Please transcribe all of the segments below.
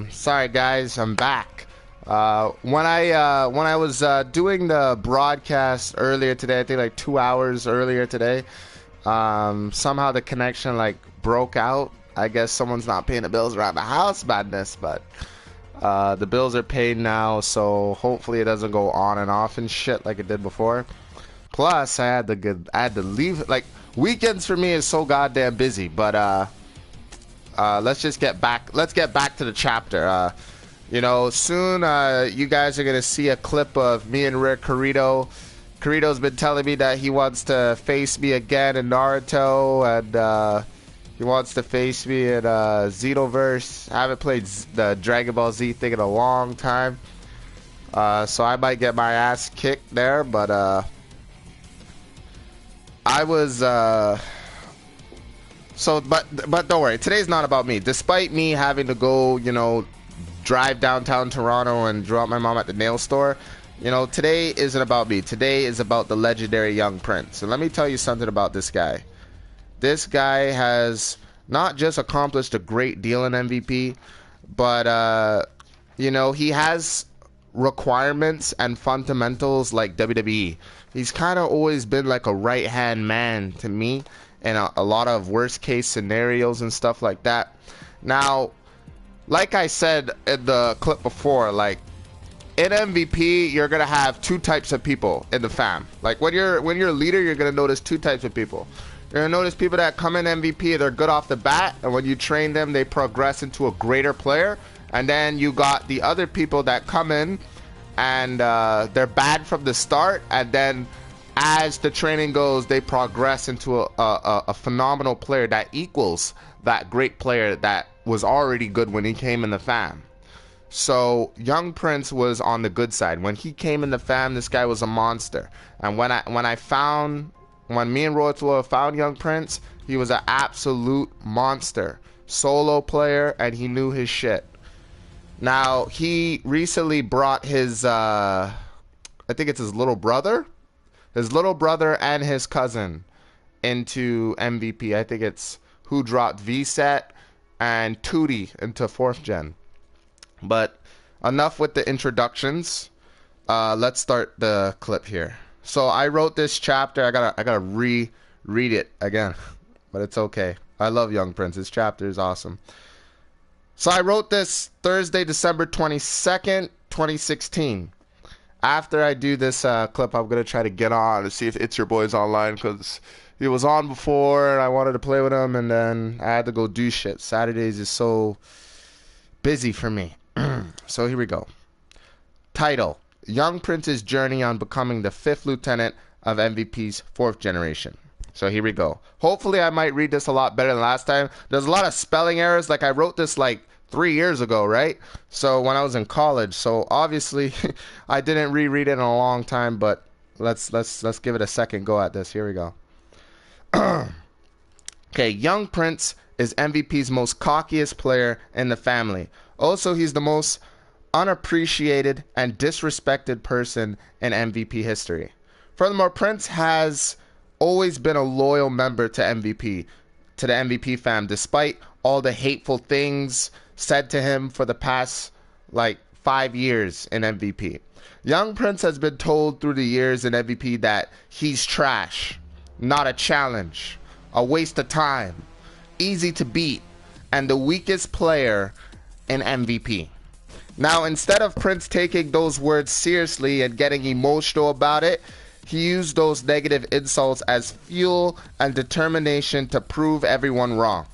Sorry guys, I'm back. When I was doing the broadcast earlier today, I think like 2 hours earlier today, somehow the connection like broke out. I guess someone's not paying the bills around the house, madness, but the bills are paid now, so hopefully it doesn't go on and off and shit like it did before. Plus, I had to leave. Like, weekends for me is so goddamn busy, but let's just get back. Let's get back to the chapter. Soon you guys are gonna see a clip of me and Rick Carito. Carito's been telling me that he wants to face me again in Naruto, and he wants to face me in Xenoverse. I haven't played the Dragon Ball Z thing in a long time, so I might get my ass kicked there. But I was. But don't worry. Today's not about me. Despite me having to go, drive downtown Toronto and drop my mom at the nail store, today isn't about me. Today is about the legendary Young Prince. And let me tell you something about this guy. This guy has not just accomplished a great deal in MVP, but he has requirements and fundamentals like WWE. He's kind of always been like a right-hand man to me in a lot of worst case scenarios and stuff like that. Now, like I said in the clip before, like in MVP, you're gonna have two types of people in the fam. Like when you're a leader, you're gonna notice two types of people. You're gonna notice people that come in MVP, they're good off the bat, and when you train them, they progress into a greater player. And then you got the other people that come in and they're bad from the start, and then as the training goes, they progress into a phenomenal player that equals that great player that was already good when he came in the fam. So Young Prince was on the good side. When he came in the fam, this guy was a monster. And when me and Royal Tolo found Young Prince, he was an absolute monster. Solo player, and he knew his shit. Now, he recently brought his, I think it's his little brother and his cousin into MVP. I think it's who dropped VSET and Tootie into 4th gen. But enough with the introductions. Let's start the clip here. So I wrote this chapter. I gotta reread it again, but it's okay. I love Young Prince. His chapter is awesome. So I wrote this Thursday, December 22nd, 2016. After I do this clip, I'm going to try to get on to see if It's Your Boy's online, because he was on before and I wanted to play with him, and then I had to go do shit. Saturdays is so busy for me. So here we go. Title: Young Prince's Journey on Becoming the 5th Lieutenant of MVP's 4th Generation. So here we go. Hopefully I might read this a lot better than last time. There's a lot of spelling errors. Like I wrote this like 3 years ago, right? So when I was in college. So obviously I didn't reread it in a long time, but let's give it a second go at this. Here we go. Okay, Young Prince is MVP's most cockiest player in the family. Also, he's the most unappreciated and disrespected person in MVP history. Furthermore, Prince has always been a loyal member to the MVP fam, despite all the hateful things said to him for the past like 5 years in MVP. Young Prince has been told through the years in MVP that he's trash, not a challenge, a waste of time, easy to beat, and the weakest player in MVP. Now, instead of Prince taking those words seriously and getting emotional about it, he used those negative insults as fuel and determination to prove everyone wrong.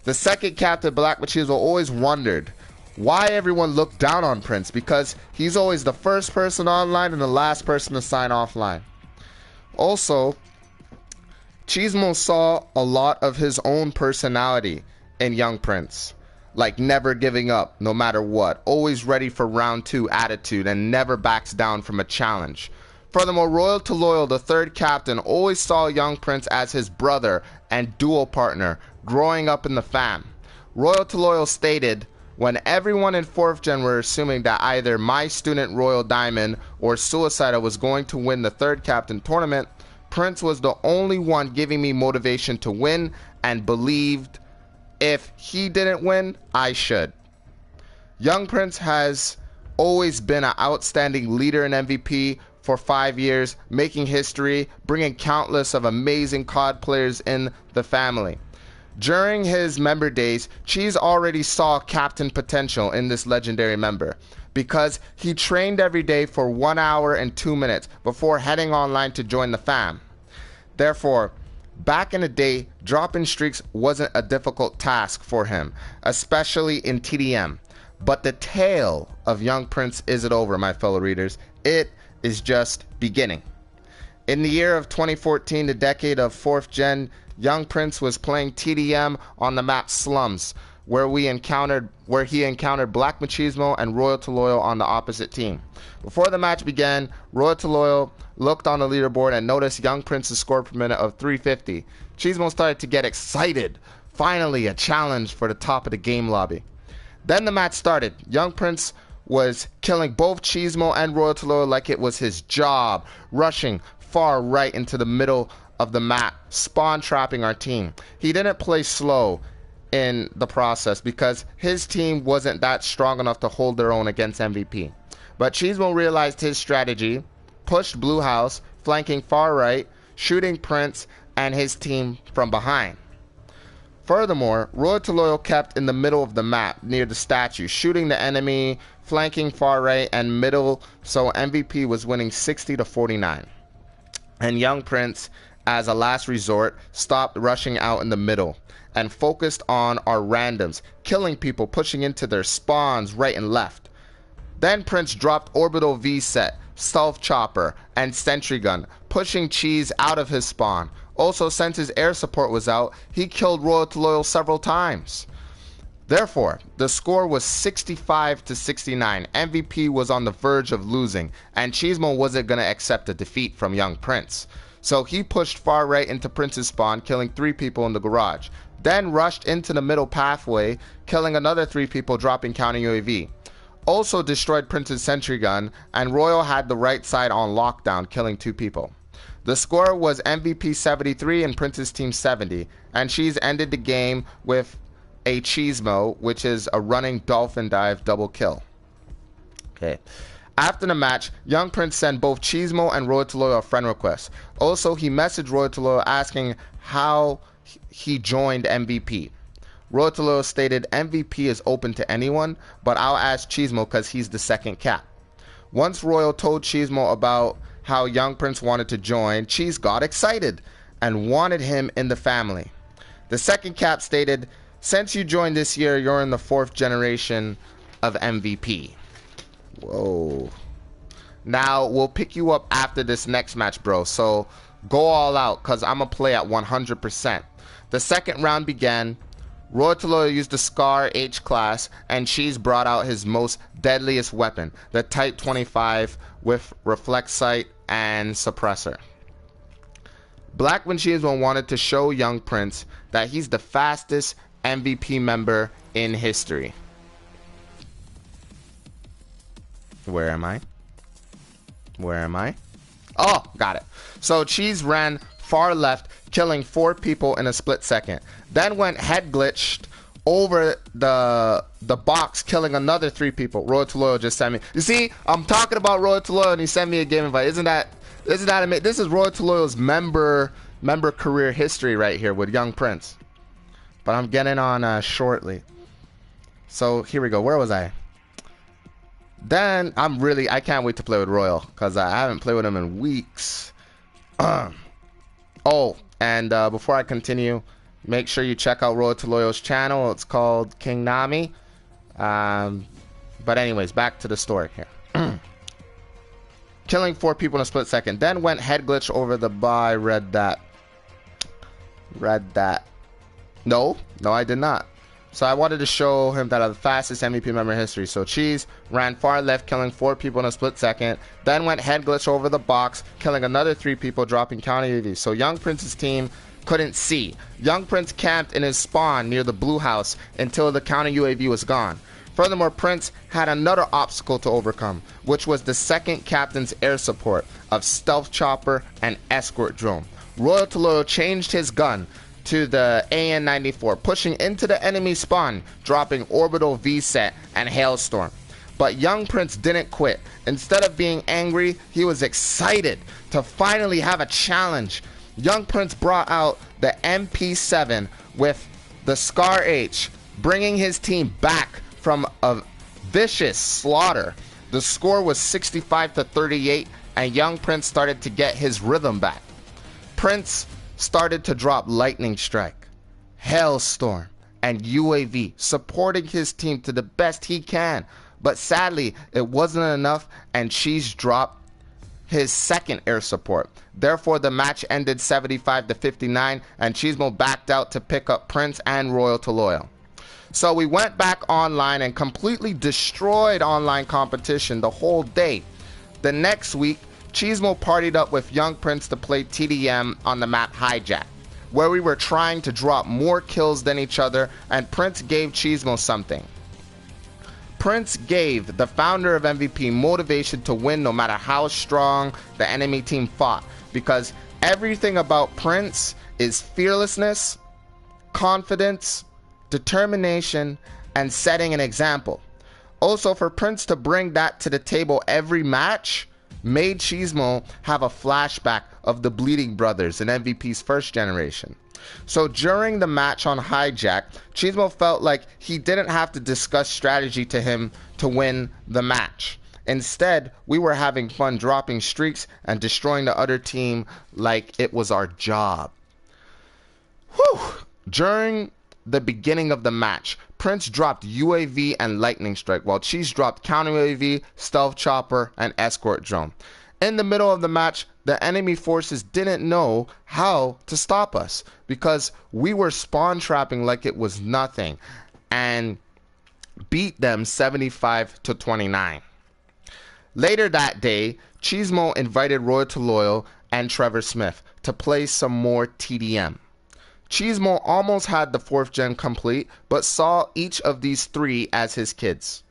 The second captain, Black Machismo, always wondered why everyone looked down on Prince, because he's always the first person online and the last person to sign offline. Also, Cheesemo saw a lot of his own personality in Young Prince. Like never giving up, no matter what. Always ready for round 2 attitude and never backs down from a challenge. Furthermore, Royal to Loyal, the third captain, always saw Young Prince as his brother and dual partner growing up in the fam. Royal to Loyal stated, when everyone in 4th gen were assuming that either my student Royal Diamond or Suicidal was going to win the third captain tournament, Prince was the only one giving me motivation to win and believed if he didn't win, I should. Young Prince has always been an outstanding leader in MVP for 5 years, making history, bringing countless of amazing COD players in the family. During his member days, Cheese already saw captain potential in this legendary member because he trained every day for 1 hour and 2 minutes before heading online to join the fam. Therefore, back in the day, dropping streaks wasn't a difficult task for him, especially in TDM. But the tale of Young Prince isn't over, my fellow readers. It is just beginning. In the year of 2014, the decade of 4th gen, Young Prince was playing TDM on the map Slums, where he encountered Black Machismo and Royal to Loyal on the opposite team. Before the match began, Royal to Loyal looked on the leaderboard and noticed Young Prince's score per minute of 350. Cheesemo started to get excited. Finally, a challenge for the top of the game lobby. Then the match started. Young Prince was killing both Cheesemo and Royal to Loyal like it was his job, rushing far right into the middle of the map, spawn trapping our team. He didn't play slow in the process because his team wasn't that strong enough to hold their own against MVP. But Cheesemo realized his strategy, pushed Blue House, flanking far right, shooting Prince and his team from behind. Furthermore, Royal to Loyal kept in the middle of the map near the statue, shooting the enemy, flanking far right and middle, so MVP was winning 60-49. And Young Prince, as a last resort, stopped rushing out in the middle and focused on our randoms, killing people pushing into their spawns right and left. Then Prince dropped Orbital V-Set, Stealth Chopper, and Sentry Gun, pushing Cheese out of his spawn. Also, since his air support was out, he killed Royal to Loyal several times. Therefore, the score was 65-69. MVP was on the verge of losing, and Cheesemo wasn't going to accept a defeat from Young Prince. So he pushed far right into Prince's spawn, killing 3 people in the garage. Then rushed into the middle pathway, killing another 3 people, dropping counter UAV. Also destroyed Prince's sentry gun, and Royal had the right side on lockdown, killing 2 people. The score was MVP 73 and Prince's team 70, and Cheese ended the game with a cheesemo, which is a running dolphin dive double kill. Okay. After the match, Young Prince sent both Cheesemo and Royal to Loyal a friend request. Also, he messaged Royal to Loyal asking how he joined MVP. Royal to Loyal stated, MVP is open to anyone, but I'll ask Cheesemo because he's the second cap. Once Royal told Cheesemo about how Young Prince wanted to join, Cheese got excited and wanted him in the family. The second cap stated, since you joined this year, you're in the 4th generation of MVP. Whoa. Now, we'll pick you up after this next match, bro. So, go all out, because I'm going to play at 100%. The second round began. Royal to Loyal used the Scar H-Class, and Cheese brought out his most deadliest weapon, the Type 25 with Reflect Sight and Suppressor. Black Machismo wanted to show Young Prince that he's the fastest MVP member in history. Where am I? Where am I? Oh, got it. So Cheese ran far left, killing 4 people in a split second. Then went head glitched over the box, killing another 3 people. Royal to Loyal just sent me. You see, I'm talking about Royal to Loyal, and he sent me a game invite. Isn't that amazing? This is Royal to Loyal's member career history right here with Young Prince. But I'm getting on shortly. So here we go. Where was I? Then I can't wait to play with Royal because I haven't played with him in weeks. Oh, and before I continue, make sure you check out Royal to Loyal's channel. It's called King Nami. But anyways, back to the story here. Killing 4 people in a split second. Then went head glitch over the bar. Read that. No, I did not. So I wanted to show him that I'm the fastest MVP member in history. So Cheese ran far left, killing 4 people in a split second. Then went head glitch over the box, killing another 3 people, dropping counter UAV. So Young Prince's team couldn't see. Young Prince camped in his spawn near the blue house until the counter UAV was gone. Furthermore, Prince had another obstacle to overcome, which was the second captain's air support of Stealth Chopper and Escort Drone. Royal to Loyal changed his gun, to the AN-94, pushing into the enemy spawn, dropping Orbital V-Set and Hailstorm. But YoungPrince didn't quit. Instead of being angry, he was excited to finally have a challenge. YoungPrince brought out the MP7 with the Scar H, bringing his team back from a vicious slaughter. The score was 65-38, and YoungPrince started to get his rhythm back. Prince started to drop Lightning Strike, Hailstorm, and UAV, supporting his team to the best he can. But sadly, it wasn't enough, and Cheese dropped his second air support. Therefore, the match ended 75-59, and Cheesemo backed out to pick up Prince and Royal to Loyal. So we went back online and completely destroyed online competition the whole day. The next week, Cheesemo partied up with YoungPrince to play TDM on the map Hijack, where we were trying to drop more kills than each other, and Prince gave Cheesemo something. Prince gave the founder of MVP motivation to win no matter how strong the enemy team fought, because everything about Prince is fearlessness, confidence, determination, and setting an example. Also, for Prince to bring that to the table every match made Cheesemo have a flashback of the Bleeding Brothers in MVP's first generation. So during the match on Hijack, Cheesemo felt like he didn't have to discuss strategy to him to win the match. Instead, we were having fun dropping streaks and destroying the other team like it was our job. Whew! During the beginning of the match, Prince dropped UAV and Lightning Strike, while Cheese dropped Counter UAV, Stealth Chopper, and Escort Drone. In the middle of the match, the enemy forces didn't know how to stop us because we were spawn trapping like it was nothing and beat them 75-29. Later that day, Cheesemo invited Roy to Loyal and Trevor Smith to play some more TDM. Cheesemo almost had the 4th gen complete, but saw each of these 3 as his kids.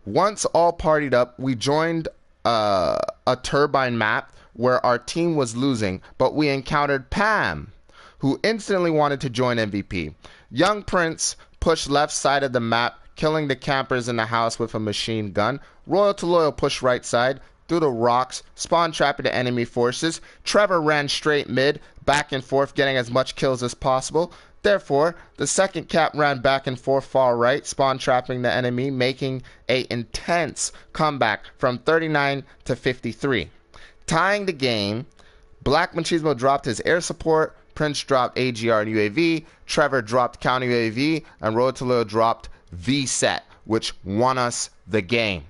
Once all partied up, we joined a turbine map where our team was losing, but we encountered Pam, who instantly wanted to join MVP. YoungPrince pushed left side of the map, killing the campers in the house with a machine gun. Royal to Loyal pushed right side, through the rocks, spawn trapping the enemy forces. Trevor ran straight mid, back and forth, getting as much kills as possible. Therefore, the second cap ran back and forth far right, spawn trapping the enemy, making an intense comeback from 39-53. Tying the game, Black Machismo dropped his air support, Prince dropped AGR and UAV, Trevor dropped counter UAV, and Road to Loyal dropped V-Set, which won us the game.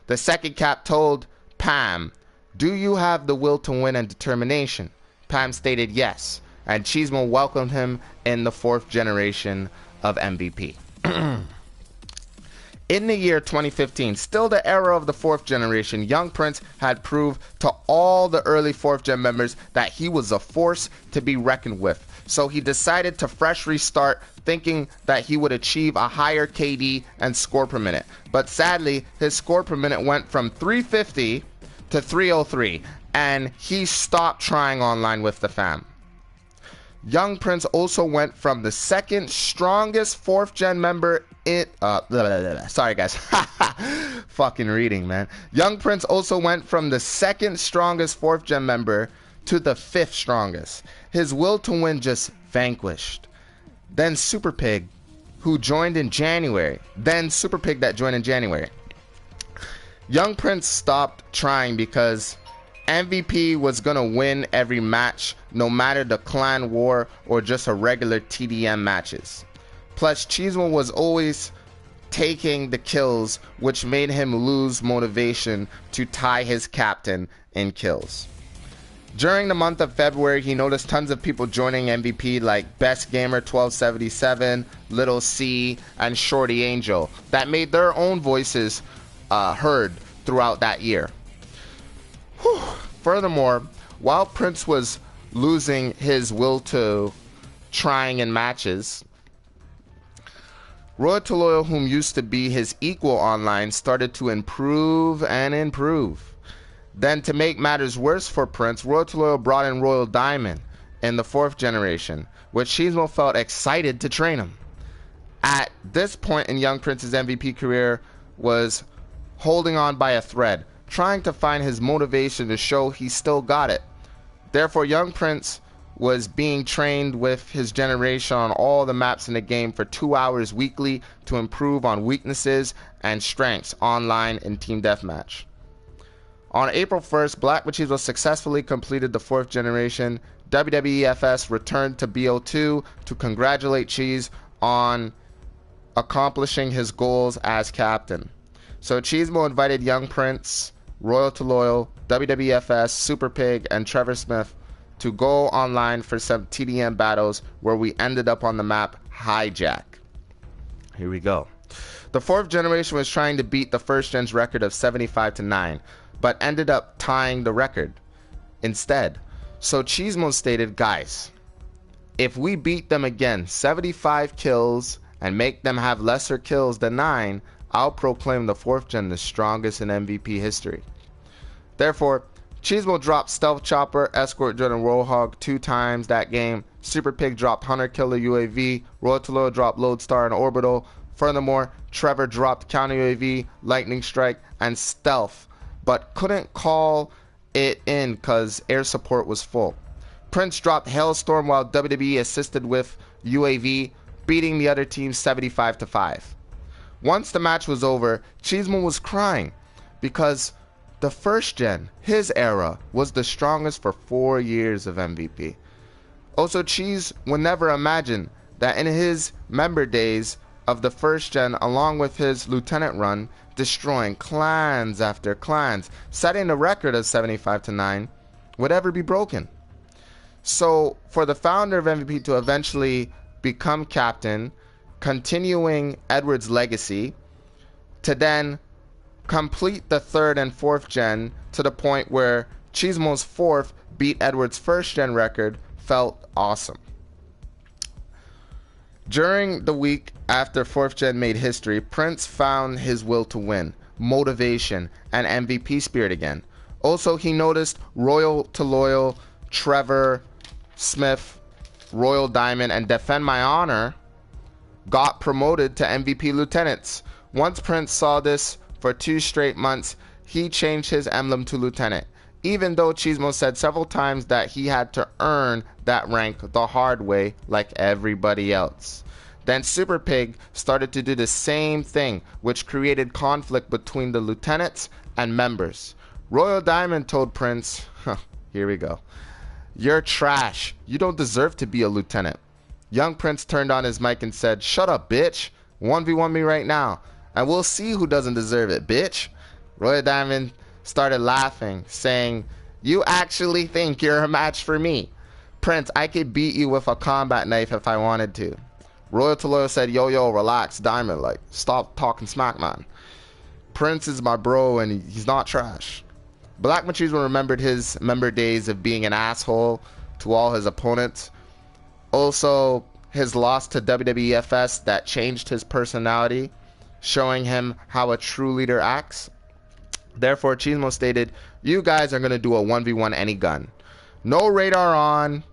The second cap told Pam, "Do you have the will to win and determination?" Pam stated yes, and Cheesemo welcomed him in the 4th generation of MVP. In the year 2015, still the era of the 4th generation, YoungPrince had proved to all the early 4th gen members that he was a force to be reckoned with. So he decided to fresh restart, thinking that he would achieve a higher KD and score per minute. But sadly, his score per minute went from 350 to 303, and he stopped trying online with the fam. YoungPrince also went from the second strongest 4th gen member in sorry guys, fucking reading, man. YoungPrince also went from the second strongest 4th gen member to the 5th strongest. His will to win just vanquished. Then Super Pig, who joined in January. YoungPrince stopped trying because MVP was gonna win every match, no matter the clan war or just a regular TDM matches. Plus, Cheesemo was always taking the kills, which made him lose motivation to tie his captain in kills. During the month of February, he noticed tons of people joining MVP like Best Gamer 1277, Little C, and Shorty Angel that made their own voices heard throughout that year. Whew. Furthermore, while Prince was losing his will to trying in matches, Roy to Loyal, whom used to be his equal online, started to improve and improve. Then, to make matters worse for Prince, Roy to Loyal brought in Royal Diamond, in the 4th generation, which Cheesemo felt excited to train him. At this point in Young Prince's MVP career was holding on by a thread, trying to find his motivation to show he still got it. Therefore, Young Prince was being trained with his generation on all the maps in the game for 2 hours weekly to improve on weaknesses and strengths online in Team Deathmatch. On April 1st, Black Machismo successfully completed the 4th generation. WWEFS returned to BO2 to congratulate Cheese on accomplishing his goals as captain. So Cheesemo invited Young Prince, Royal to Loyal, WWFS, Super Pig, and Trevor Smith to go online for some TDM battles where we ended up on the map Hijack. Here we go. The 4th generation was trying to beat the 1st gen's record of 75-9, but ended up tying the record instead. So Cheesemo stated, guys, if we beat them again 75 kills and make them have lesser kills than 9, I'll proclaim the 4th gen the strongest in MVP history. Therefore, Cheesemo dropped Stealth Chopper, Escort Drone, and Roadhog 2 times that game. Super Pig dropped Hunter Killer UAV. Royal to Loyal dropped Lodestar and Orbital. Furthermore, Trevor dropped Counter UAV, Lightning Strike, and Stealth, but couldn't call it in because air support was full. Prince dropped Hailstorm while WWE assisted with UAV, beating the other team 75-5. Once the match was over, Cheesemo was crying because the 1st gen, his era, was the strongest for 4 years of MVP. Also, Cheese would never imagine that in his member days of the 1st gen, along with his lieutenant run, destroying clans after clans, setting the record of 75-9, would ever be broken. So, for the founder of MVP to eventually become captain, continuing Edward's legacy, to then complete the 3rd and 4th gen to the point where Cheesemo's 4th beat Edward's 1st gen record, felt awesome. During the week after 4th gen made history, Prince found his will to win, motivation, and MVP spirit again. Also, he noticed Royal to Loyal, Trevor, Smith, Royal Diamond, and Defend My Honor got promoted to MVP lieutenants. Once Prince saw this for 2 straight months, he changed his emblem to lieutenant, even though Cheesemo said several times that he had to earn that rank the hard way like everybody else. Then Super Pig started to do the same thing, which created conflict between the lieutenants and members. Royal Diamond told Prince, here we go, "You're trash. You don't deserve to be a lieutenant." Young Prince turned on his mic and said, "Shut up, bitch. 1v1 me right now, and we'll see who doesn't deserve it, bitch." Royal Diamond started laughing, saying, "You actually think you're a match for me? Prince, I could beat you with a combat knife if I wanted to." Royal to Loyal said, yo, relax, Diamond, like, stop talking smack, man. Prince is my bro, and he's not trash. Black Machismo remembered his member days of being an asshole to all his opponents. Also, his loss to WWEFS that changed his personality, showing him how a true leader acts. Therefore, Cheesemo stated, "You guys are going to do a 1v1 any gun. No radar on,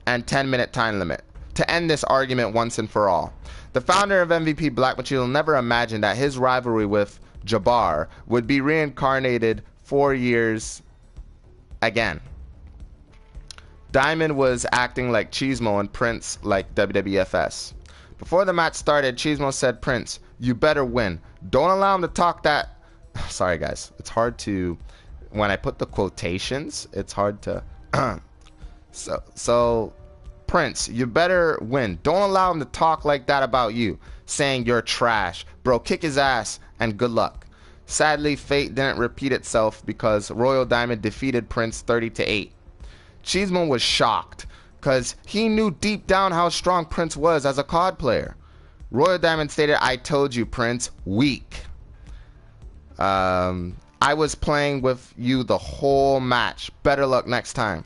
and 10-minute time limit to end this argument once and for all." The founder of MVP, Black Machismo, never imagined that his rivalry with Jabbar would be reincarnated 4 years again. Diamond was acting like Cheesemo and Prince like WWFS. Before the match started, Cheesemo said, "Prince, you better win. Don't allow him to talk that..." Sorry, guys. It's hard to... When I put the quotations, it's hard to... So, Prince, you better win. Don't allow him to talk like that about you, saying you're trash. Bro, kick his ass, and good luck. Sadly, fate didn't repeat itself because Royal Diamond defeated Prince 30-8. Cheesemo was shocked because he knew deep down how strong Prince was as a COD player. Royal Diamond stated, "I told you, Prince, weak. I was playing with you the whole match. Better luck next time."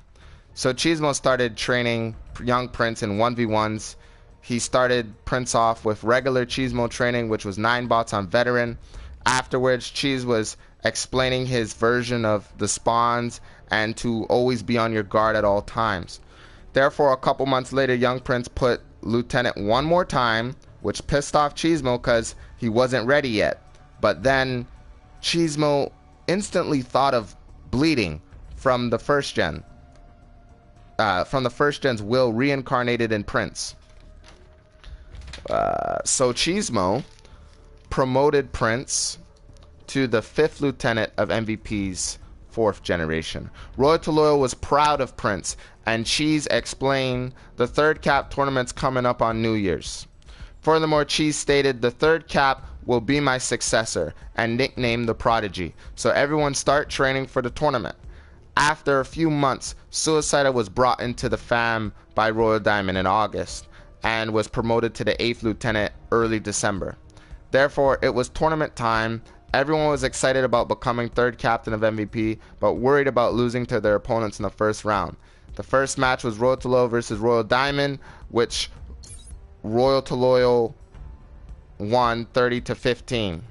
So Cheesemo started training young Prince in 1v1s. He started Prince off with regular Cheesemo training, which was 9 bots on veteran. Afterwards, Cheese was explaining his version of the spawns and to always be on your guard at all times. Therefore, a couple months later, Young Prince put Lieutenant one more time, which pissed off Cheesemo because he wasn't ready yet. But then Cheesemo instantly thought of bleeding from the first gen. From the first gen's will reincarnated in Prince. So Cheesemo promoted Prince to the 5th lieutenant of MVP's 4th generation. Royal to Loyal was proud of Prince, and Cheese explained the 3rd cap tournament's coming up on New Year's. Furthermore, Cheese stated the 3rd cap will be my successor and nicknamed the Prodigy. So everyone start training for the tournament. After a few months, Suicidal was brought into the fam by Royal Diamond in August and was promoted to the 8th lieutenant early December. Therefore, it was tournament time. Everyone was excited about becoming 3rd captain of MVP, but worried about losing to their opponents in the first round. The first match was Royal to Loyal versus Royal Diamond, which Royal to Loyal won 30-15.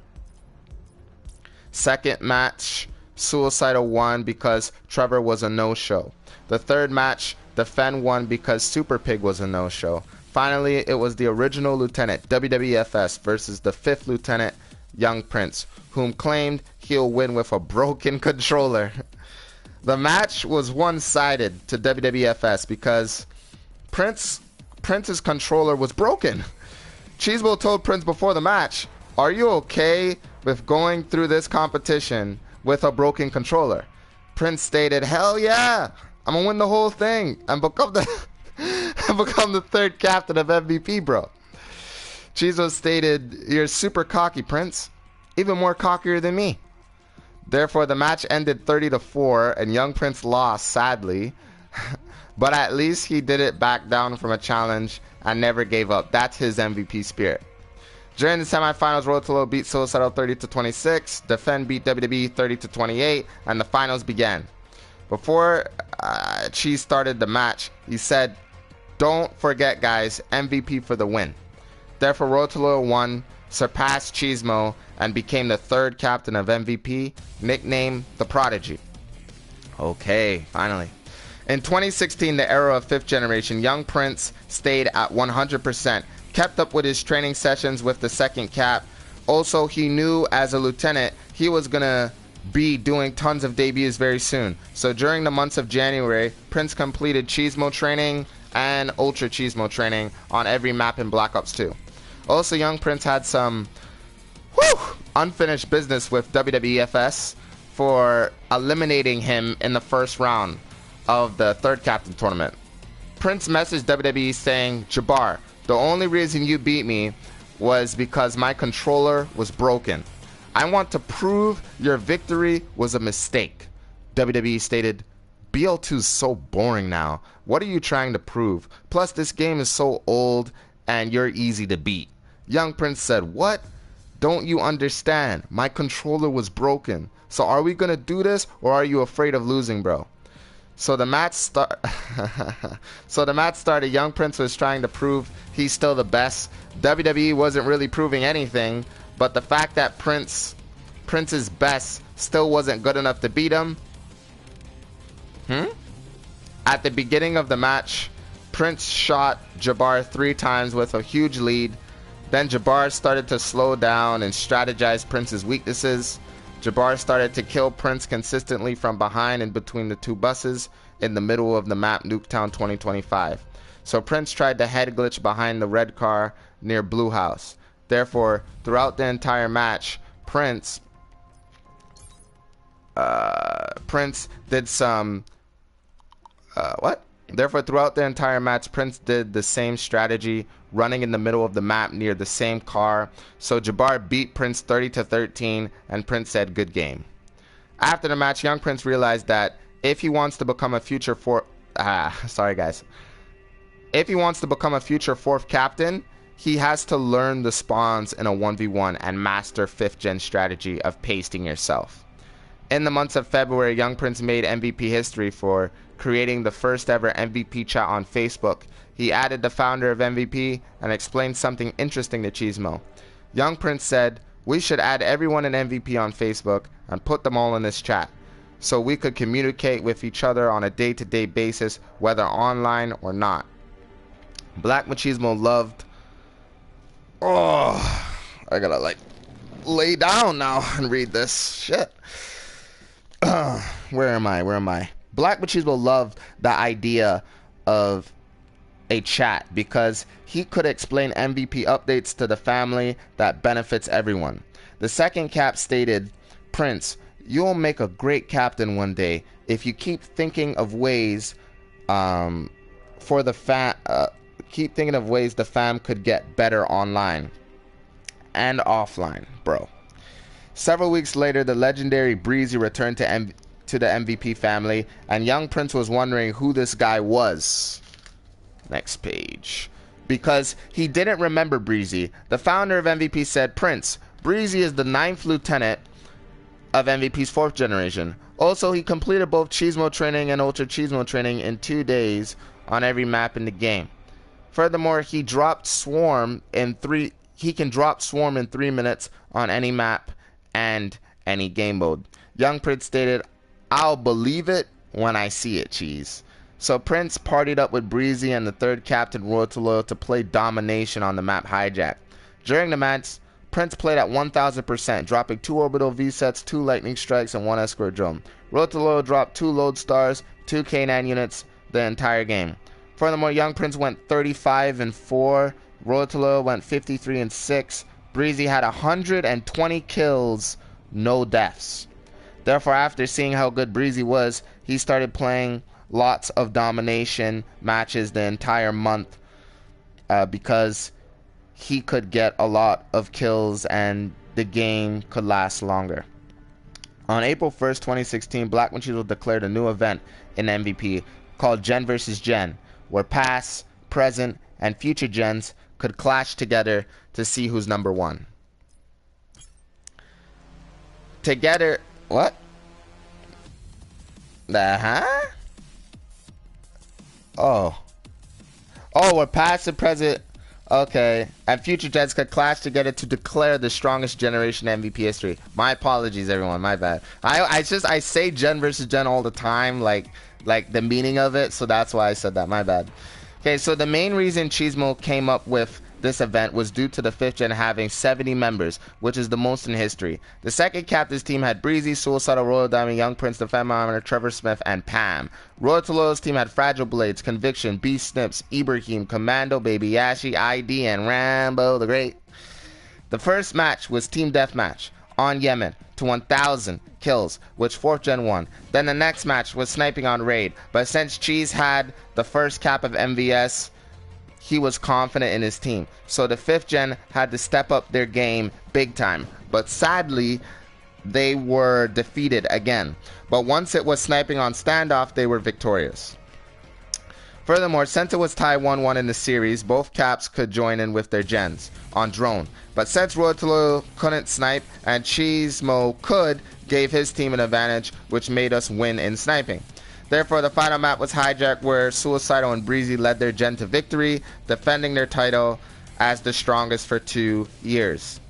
Second match, Suicidal won because Trevor was a no-show. The third match, Defend won because Super Pig was a no-show. Finally, it was the original lieutenant, WWFS, versus the 5th lieutenant, Young Prince, whom claimed he'll win with a broken controller. The match was one-sided to WWFS because Prince's controller was broken. Cheesebo told Prince before the match, "Are you okay with going through this competition with a broken controller?" Prince stated, "Hell yeah, I'm gonna win the whole thing and become the become the 3rd captain of MVP, bro." Cheesebo stated, "You're super cocky, Prince. Even more cockier than me." Therefore, the match ended 30-4, and Young Prince lost, sadly. But at least he didn't back down from a challenge and never gave up. That's his MVP spirit. During the semifinals, Royal to Loyal beat Suicidal 30-26, Defend beat WWE 30-28, and the finals began. Before Cheese started the match, he said, "Don't forget, guys, MVP for the win." Therefore, Royal to Loyal won, surpassed Cheesemo, and became the 3rd captain of MVP, nicknamed the Prodigy. Okay, finally. In 2016, the era of 5th generation, Young Prince stayed at 100%, kept up with his training sessions with the 2nd cap. Also, he knew as a lieutenant, he was going to be doing tons of debuts very soon. So during the months of January, Prince completed Cheesemo training and Ultra Cheesemo training on every map in Black Ops 2. Also, Young Prince had some unfinished business with WWFS for eliminating him in the first round of the 3rd captain tournament. Prince messaged WWE saying, "Jabbar, the only reason you beat me was because my controller was broken. I want to prove your victory was a mistake." WWE stated, "BL2's so boring now. What are you trying to prove? Plus, this game is so old and you're easy to beat." Young Prince said, "What? Don't you understand? My controller was broken. So are we going to do this, or are you afraid of losing, bro?" So the match started. Young Prince was trying to prove he's still the best. WWE wasn't really proving anything, but the fact that Prince's best still wasn't good enough to beat him. At the beginning of the match, Prince shot Jabbar 3 times with a huge lead. Then Jabbar started to slow down and strategize Prince's weaknesses. Jabbar started to kill Prince consistently from behind and between the 2 buses in the middle of the map Nuketown 2025. So Prince tried to head glitch behind the red car near Blue House. Therefore, throughout the entire match, Prince did some Therefore, throughout the entire match, Prince did the same strategy, running in the middle of the map near the same car. So Jabbar beat Prince 30-13, and Prince said, "Good game." After the match, Young Prince realized that if he wants to become a future If he wants to become a future 4th captain, he has to learn the spawns in a 1v1 and master 5th gen strategy of pasting yourself. In the months of February, Young Prince made MVP history for creating the first ever MVP chat on Facebook. He added the founder of MVP and explained something interesting to Cheesemo. Young Prince said, "We should add everyone in MVP on Facebook and put them all in this chat. so we could communicate with each other on a day-to-day basis, whether online or not. Black Machismo loved... Oh, I gotta like lay down now and read this shit. Where am I? Black Machismo loved the idea of a chat because he could explain MVP updates to the family that benefits everyone. The second cap stated, "Prince, you'll make a great captain one day if you keep thinking of ways the fam could get better online and offline, bro." Several weeks later, the legendary Breezy returned to the MVP family, and Young Prince was wondering who this guy was. Next page. Because he didn't remember Breezy. The founder of MVP said, "Prince, Breezy is the 9th lieutenant of MVP's 4th generation. Also, he completed both cheesemo training and ultra cheesemo training in 2 days on every map in the game. Furthermore, he can drop swarm in 3 minutes on any map and any game mode." Young Prince stated, "I'll believe it when I see it, cheese." So Prince partied up with Breezy and the third captain Royal to play domination on the map Hijack. During the match, Prince played at 1000%, dropping 2 orbital V-sets, 2 lightning strikes, and 1 escort drone. Royal dropped 2 load stars, 2 K9 units the entire game. Furthermore, Young Prince went 35-4, Royal went 53-6, Breezy had 120 kills, no deaths. Therefore, after seeing how good Breezy was, he started playing lots of domination matches the entire month because he could get a lot of kills and the game could last longer. On April 1st, 2016, Black Machismo declared a new event in MVP called Gen vs. Gen, where past, present, and future gens could clash together to see who's number 1. Together, what? Where past and present, okay, and future gens could clash together to declare the strongest generation MVP history. My apologies, everyone. My bad. I say Gen versus Gen all the time, like the meaning of it, so that's why I said that. My bad. Okay, so the main reason Cheesemo came up with this event was due to the 5th gen having 70 members, which is the most in history. The second captain's team had Breezy, Suicidal, Royal Diamond, Young Prince, the Femmehammer, Trevor Smith, and Pam. Royal Tolo's team had Fragile Blades, Conviction, Beast Snips, Ibrahim, Commando, Baby Yashi, ID, and Rambo the Great. The first match was Team Deathmatch on Yemen to 1,000 kills, which 4th gen won. Then the next match was sniping on Raid, but since Cheese had the first cap of MVS, he was confident in his team. So the 5th gen had to step up their game big time. But sadly, they were defeated again. But once it was sniping on standoff, they were victorious. Furthermore, since it was tie 1-1 in the series, both caps could join in with their gens on drone. But since Royal couldn't snipe and Cheesemo could, gave his team an advantage, which made us win in sniping. Therefore, the final map was Hijack, where Suicidal and Breezy led their gen to victory, defending their title as the strongest for 2 years.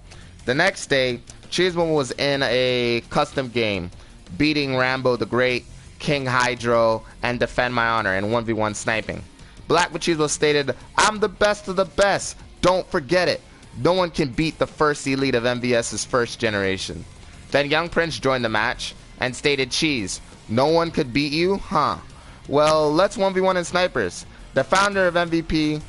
The next day, Cheesemo was in a custom game, beating Rambo the Great, Kinghydrow, and Defend My Honor in 1v1 sniping. Black Machismo stated, "I'm the best of the best. Don't forget it. No one can beat the first elite of MVS's 1st generation." Then Young Prince joined the match and stated, "Cheese, no one could beat you? Huh. Well, let's 1v1 in snipers." The founder of MVP,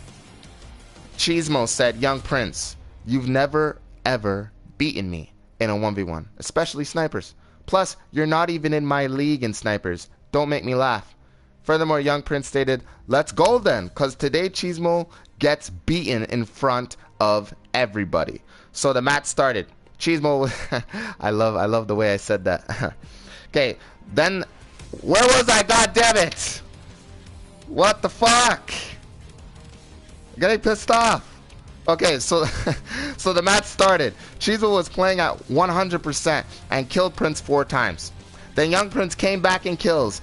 Cheesemo, said, "Young Prince, you've never ever beaten me in a 1v1, especially snipers. Plus, you're not even in my league in snipers. Don't make me laugh." Furthermore, Young Prince stated, "Let's go then, cause today Cheesemo gets beaten in front of everybody." So the match started. Cheesemo, I love the way I said that. Okay, then where was I? God damn it! What the fuck? I'm getting pissed off. Okay, so so the match started. Cheesemo was playing at 100% and killed Prince 4 times. Then Young Prince came back in kills,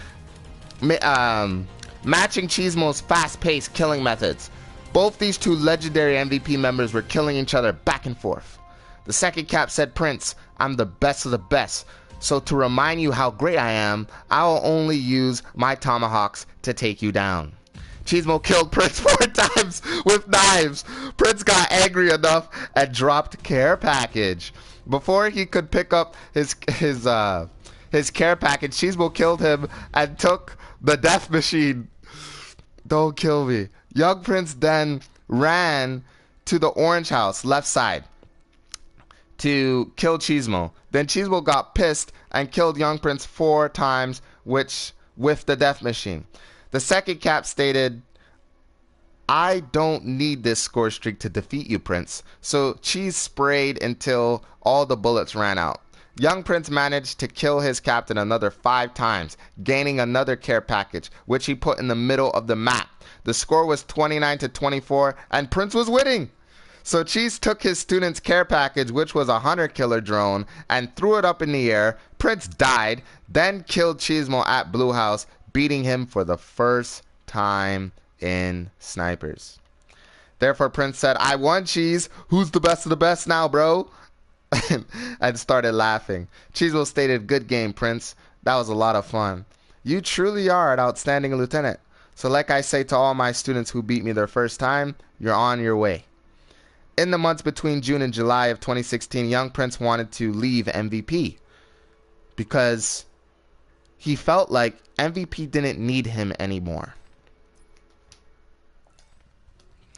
matching Cheesemo's fast-paced killing methods. Both these 2 legendary MVP members were killing each other back and forth. The second cap said, "Prince, I'm the best of the best. So to remind you how great I am, I'll only use my tomahawks to take you down. Cheesemo killed Prince 4 times with knives. Prince got angry enough and dropped care package. Before he could pick up his care package, Cheesemo killed him and took the death machine. Don't kill me. Young Prince then ran to the orange house, left side, to kill Cheesemo. Then Cheesemo got pissed and killed Young Prince 4 times, with the death machine. The second cap stated, I don't need this score streak to defeat you, Prince. So Cheese sprayed until all the bullets ran out. Young Prince managed to kill his captain another 5 times, gaining another care package, which he put in the middle of the map. The score was 29-24, and Prince was winning. So Cheese took his student's care package, which was a hunter-killer drone, and threw it up in the air. Prince died, then killed Cheesemo at Blue House, beating him for the first time in snipers. Therefore, Prince said, I won, Cheese. Who's the best of the best now, bro? And started laughing. Cheesemo stated, good game, Prince. That was a lot of fun. You truly are an outstanding lieutenant. So like I say to all my students who beat me their first time, you're on your way. In the months between June and July of 2016, Young Prince wanted to leave MVP because he felt like MVP didn't need him anymore.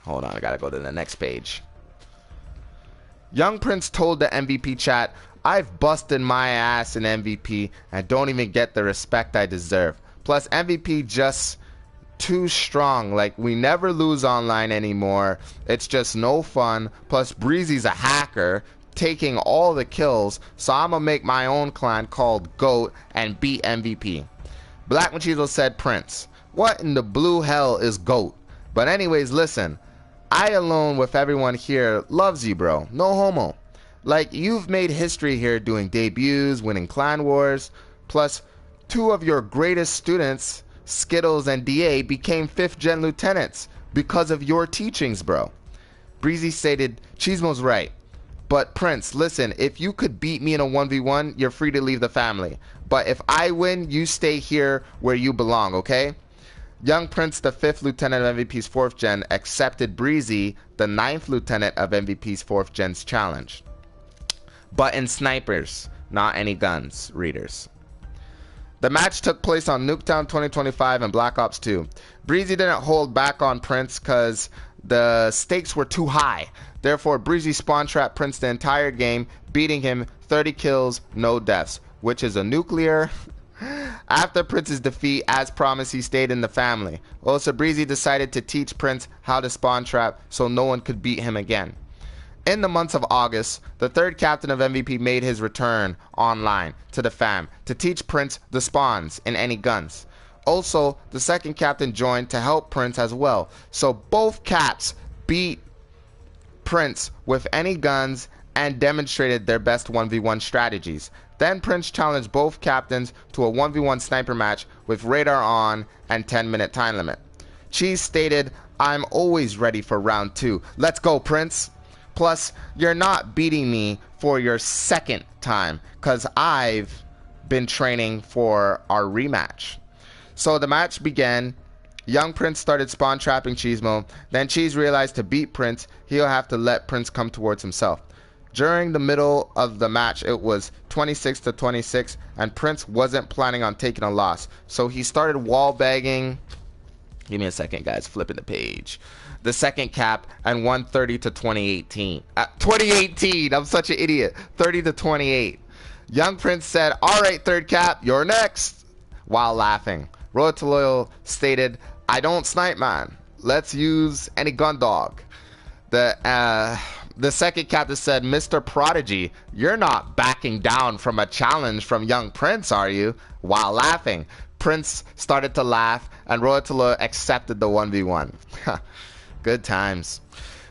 Hold on, I gotta go to the next page. Young Prince told the MVP chat, I've busted my ass in MVP and don't even get the respect I deserve. Plus, MVP just too strong. Like, we never lose online anymore. It's just no fun. Plus, Breezy's a hacker, taking all the kills. So I'm gonna make my own clan called GOAT and beat MVP. Black Machizo said, Prince, what in the blue hell is GOAT? But anyways, listen. I alone with everyone here loves you, bro. No homo. Like, you've made history here doing debuts, winning clan wars. Plus, 2 of your greatest students, Skittles and DA, became 5th gen lieutenants because of your teachings, bro. Breezy stated, Cheesemo's right. But Prince, listen, if you could beat me in a 1v1, you're free to leave the family. But if I win, you stay here where you belong, okay? Young Prince, the 5th lieutenant of MVP's 4th gen, accepted Breezy, the 9th lieutenant of MVP's 4th gen's challenge. But in snipers, not any guns, readers. The match took place on Nuketown 2025 and Black Ops 2. Breezy didn't hold back on Prince because the stakes were too high. Therefore, Breezy spawn trapped Prince the entire game, beating him 30 kills, no deaths, which is a nuclear. After Prince's defeat, as promised, he stayed in the family. Also, Breezy decided to teach Prince how to spawn trap so no one could beat him again. In the months of August, the 3rd captain of MVP made his return online to the fam to teach Prince the spawns in any guns. Also, the 2nd captain joined to help Prince as well. So both caps beat Prince with any guns and demonstrated their best 1v1 strategies. Then Prince challenged both captains to a 1v1 sniper match with radar on and 10-minute time limit. Cheese stated, I'm always ready for round 2. Let's go, Prince. Plus, you're not beating me for your 2nd time because I've been training for our rematch. So the match began. Young Prince started spawn trapping Cheesemo. Then Cheese realized to beat Prince, he'll have to let Prince come towards himself. During the middle of the match, it was 26-26, and Prince wasn't planning on taking a loss. So he started wallbagging. Give me a second, guys. Flipping the page. The 2nd cap and won 30-2018. 2018. I'm such an idiot. 30-28. Young Prince said, all right, 3rd cap, you're next. While laughing. Road to Loyal stated, I don't snipe, man. Let's use any gun dog. The 2nd captain said, Mr. Prodigy, you're not backing down from a challenge from Young Prince, are you? While laughing. Prince started to laugh, and Royatolo accepted the 1v1. Good times.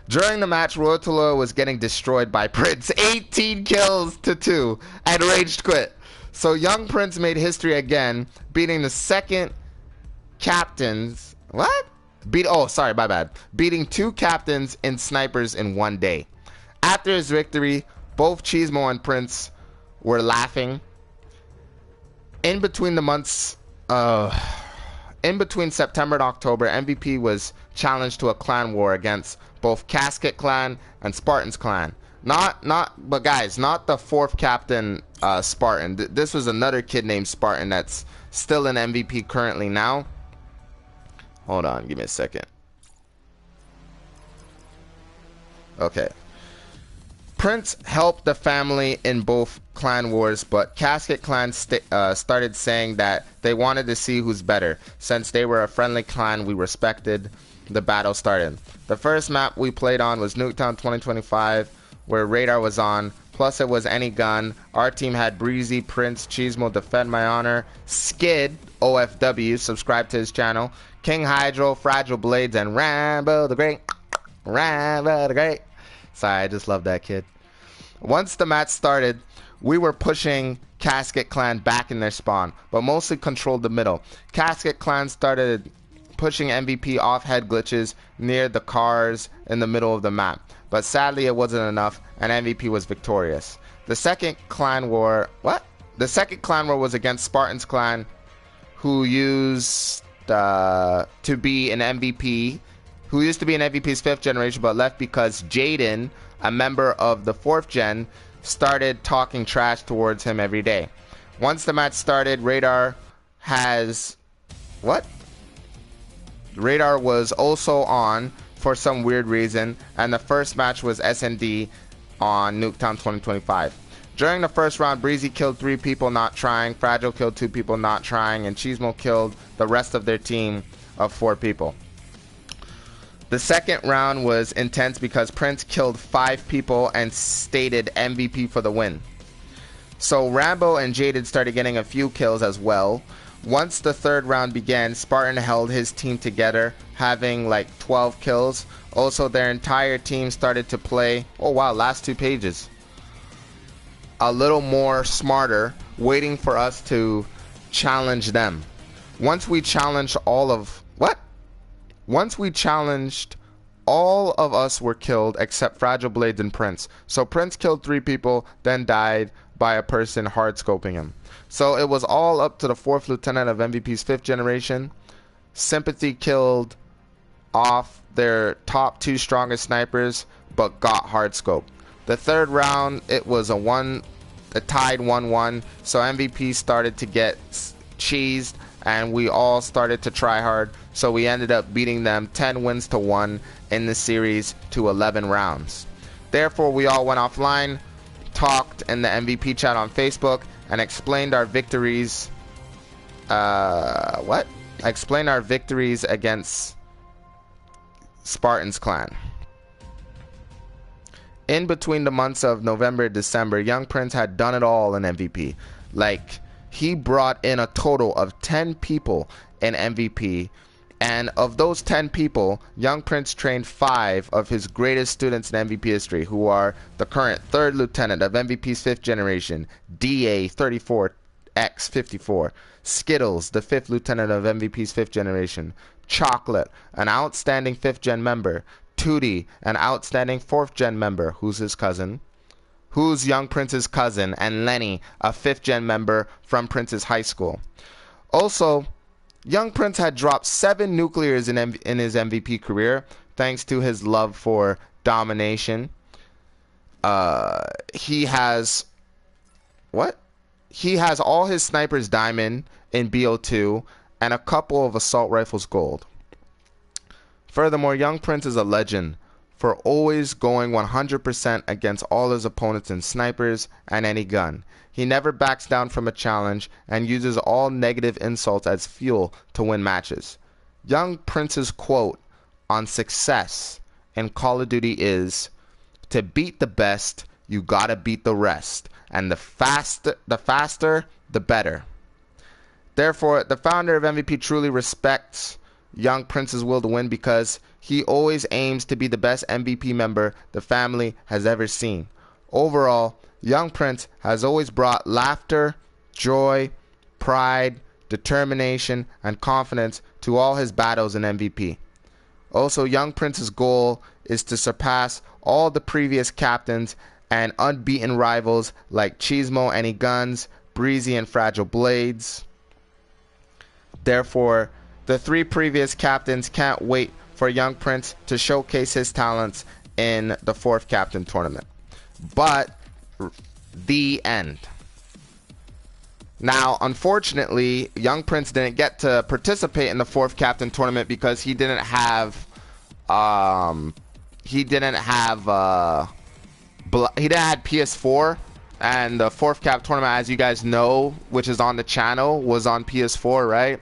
During the match, Royatolo was getting destroyed by Prince. 18 kills to 2, and raged quit. So Young Prince made history again, beating the 2nd captains. What? Beating 2 captains in snipers in 1 day. After his victory, both Cheesemo and Prince were laughing. In between the months, in between September and October, MVP was challenged to a clan war against both Casket Clan and Spartans Clan. But guys, not the fourth captain Spartan. This was another kid named Spartan that's still in MVP currently now. Hold on, give me a second. Okay. Prince helped the family in both clan wars, but Casket Clan started saying that they wanted to see who's better. Since they were a friendly clan we respected, the battle started. The first map we played on was Nuketown 2025, where Radar was on, plus it was any gun. Our team had Breezy, Prince, cheesemo, Defend My Honor, Skid, OFW, subscribe to his channel, Kinghydrow, Fragile Blades, and Rambo the Great. Rambo the Great. Sorry, I just love that kid. Once the match started, we were pushing Casket Clan back in their spawn, but mostly controlled the middle. Casket Clan started pushing MVP off head glitches near the cars in the middle of the map, but sadly it wasn't enough, and MVP was victorious. The second clan war was against Spartans Clan, who used to be an MVP, who used to be in MVP's 5th generation but left because Jaden, a member of the 4th gen, started talking trash towards him every day. Once the match started, Radar was also on for some weird reason, and the first match was SND on Nuketown 2025. During the first round, Breezy killed 3 people not trying, Fragile killed 2 people not trying, and cheesemo killed the rest of their team of 4 people. The second round was intense because Prince killed 5 people and stated MVP for the win. So Rambo and Jaded started getting a few kills as well. Once the third round began, Spartan held his team together, having like 12 kills. Also, their entire team started to play, oh wow, last 2 pages, a little more smarter, waiting for us to challenge them. Once we challenged all of us were killed except Fragile Blades and Prince. So Prince killed 3 people, then died by a person hard scoping him. So it was all up to the 4th lieutenant of MVP's 5th generation. Sympathy killed off their top 2 strongest snipers, but got hard scoped. The third round, it was a tied 1-1, so MVP started to get cheesed, and we all started to try hard, so we ended up beating them 10 wins to 1 in the series to 11 rounds. Therefore, we all went offline, talked in the MVP chat on Facebook, and explained our victories. Explained our victories against Spartans Clan. In between the months of November and December, Young Prince had done it all in MVP. Like, he brought in a total of 10 people in MVP, and of those 10 people, Young Prince trained 5 of his greatest students in MVP history, who are the current 3rd lieutenant of MVP's 5th generation, DA34X54, Skittles, the 5th lieutenant of MVP's 5th generation, Cholit, an outstanding 5th gen member, Tootie, an outstanding 4th gen member, who's Young Prince's cousin, and Lenny, a 5th gen member from Prince's high school. Also, Young Prince had dropped 7 nuclears in his MVP career, thanks to his love for domination. He has all his snipers diamond in BO2 and a couple of assault rifles gold. Furthermore, Young Prince is a legend for always going 100% against all his opponents in snipers and any gun. He never backs down from a challenge and uses all negative insults as fuel to win matches. Young Prince's quote on success in Call of Duty is, "To beat the best, you gotta beat the rest, and the faster, the better." Therefore, the founder of MVP truly respects Young Prince's will to win because he always aims to be the best MVP member the family has ever seen. Overall, Young Prince has always brought laughter, joy, pride, determination, and confidence to all his battles in MVP. Also, Young Prince's goal is to surpass all the previous captains and unbeaten rivals like Cheesemo Any Guns, Breezy, and Fragile Blades. Therefore, the 3 previous captains can't wait for Young Prince to showcase his talents in the 4th captain tournament. But the end. Now, unfortunately, Young Prince didn't get to participate in the 4th captain tournament because he didn't have PS4, and the 4th cap tournament, as you guys know, which is on the channel, was on PS4, right?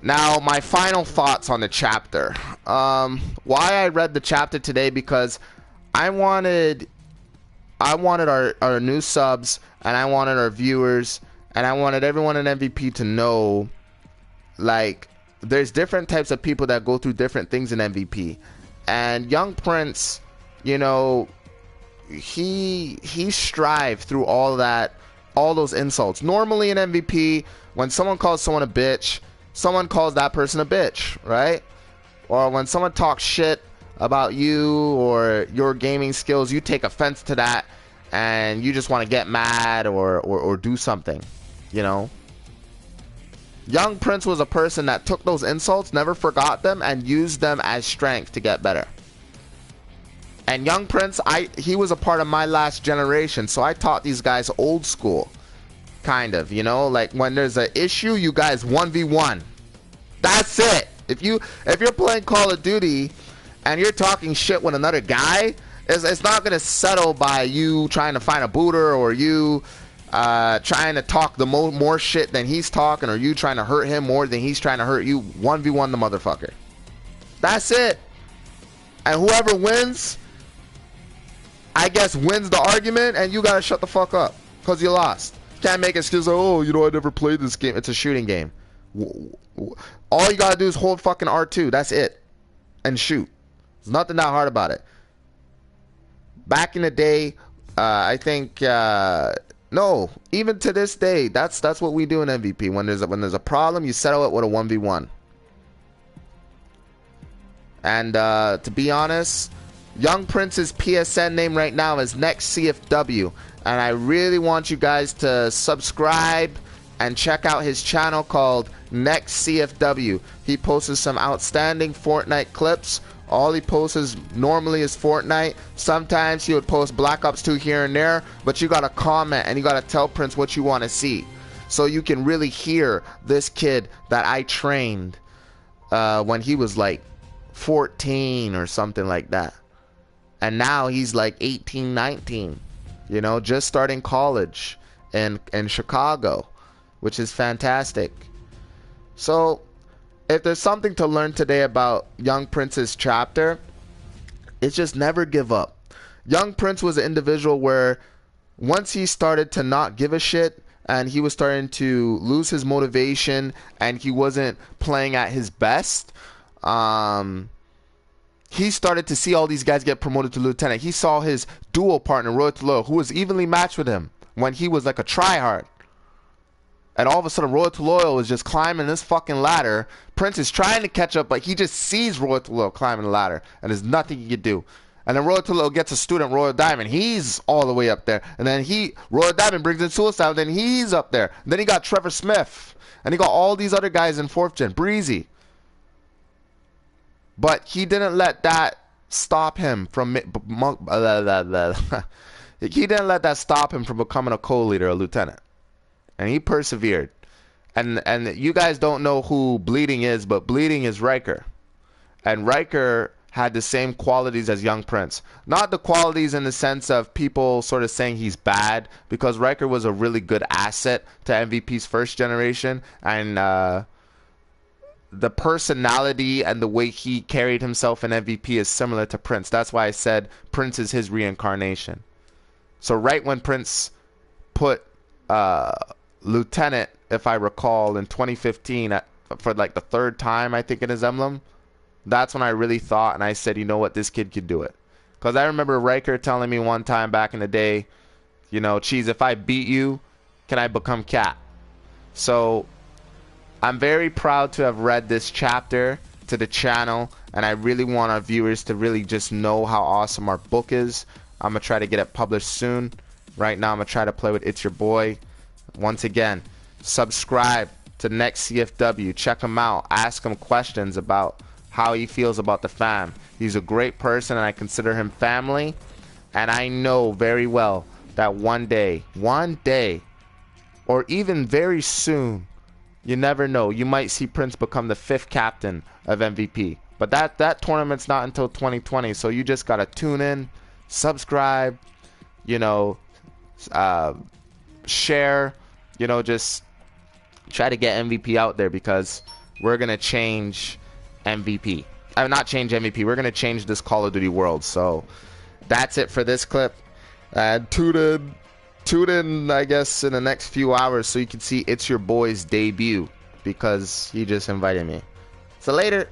Now, my final thoughts on the chapter. Why I read the chapter today, because I wanted our new subs, and I wanted our viewers, and I wanted everyone in MVP to know, like, there's different types of people that go through different things in MVP. And Young Prince, you know, he strived through all those insults. Normally in MVP, when someone calls someone a bitch, someone calls that person a bitch, right? Or when someone talks shit about you or your gaming skills, you take offense to that and you just want to get mad or do something, you know? Young Prince was a person that took those insults, never forgot them, and used them as strength to get better. And Young Prince, he was a part of my last generation, so I taught these guys old school, kind of, you know? Like, when there's an issue, you guys 1v1. That's it. If you're playing Call of Duty and you're talking shit with another guy, it's not going to settle by you trying to find a booter, or you trying to talk the more shit than he's talking, or you trying to hurt him more than he's trying to hurt you. 1v1 the motherfucker. That's it. And whoever wins, I guess, wins the argument, and you gotta shut the fuck up because you lost. Can't make excuses like, oh, you know, I never played this game. It's a shooting game. All you gotta do is hold fucking R2. That's it. And shoot. There's nothing that hard about it. Back in the day, I think no, even to this day, that's what we do in MVP. When there's a problem, you settle it with a 1v1. And to be honest, Young Prince's PSN name right now is TheNextCFW, and I really want you guys to subscribe and check out his channel called TheNextCFW. He posts some outstanding Fortnite clips. All he posts normally is Fortnite. Sometimes he would post Black Ops 2 here and there, but you gotta comment and you gotta tell Prince what you want to see, so you can really hear this kid that I trained when he was like 14 or something like that, and now he's like 18, 19, you know, just starting college in Chicago, which is fantastic. So if there's something to learn today about Young Prince's chapter, it's just never give up. Young Prince was an individual where once he started to not give a shit and he was starting to lose his motivation and he wasn't playing at his best, he started to see all these guys get promoted to lieutenant. He saw his dual partner, Roy Tolo, who was evenly matched with him when he was like a tryhard. And all of a sudden, Roy Toloyo is just climbing this fucking ladder. Prince is trying to catch up, but he just sees Roy Toloyo climbing the ladder, and there's nothing he can do. And then Roy Toloyo gets a student, Royal Diamond. He's all the way up there. And then Royal Diamond brings in Suicide, and then he's up there. And then he got Trevor Smith. And he got all these other guys in 4th gen. Breezy. But he didn't let that stop him from... he didn't let that stop him from becoming a co-leader, a lieutenant. And he persevered. And you guys don't know who Bleeding is, but Bleeding is Riker. And Riker had the same qualities as Young Prince. Not the qualities in the sense of people sort of saying he's bad, because Riker was a really good asset to MVP's first generation. And the personality and the way he carried himself in MVP is similar to Prince. That's why I said Prince is his reincarnation. So right when Prince put... lieutenant, if I recall, in 2015 for like the 3rd time, I think, in his emblem, that's when I really thought, and I said, you know what, this kid could do it. Because I remember Riker telling me one time back in the day, you know, Cheese, if I beat you, can I become Cat? So I'm very proud to have read this chapter to the channel, and I really want our viewers to really just know how awesome our book is. I'm going to try to get it published soon. Right now I'm going to try to play with It's Your Boy. Once again, subscribe to TheNextCFW. Check him out. Ask him questions about how he feels about the fam. He's a great person, and I consider him family. And I know very well that one day, or even very soon, you never know, you might see Prince become the 5th captain of MVP. But that tournament's not until 2020, so you just gotta tune in, subscribe, you know, share, you know, just try to get MVP out there, because we're gonna change MVP. Not change MVP. We're gonna change this Call of Duty world. So that's it for this clip. Tune in, I guess, in the next few hours so you can see It's Your Boy's debut, because he just invited me. So later.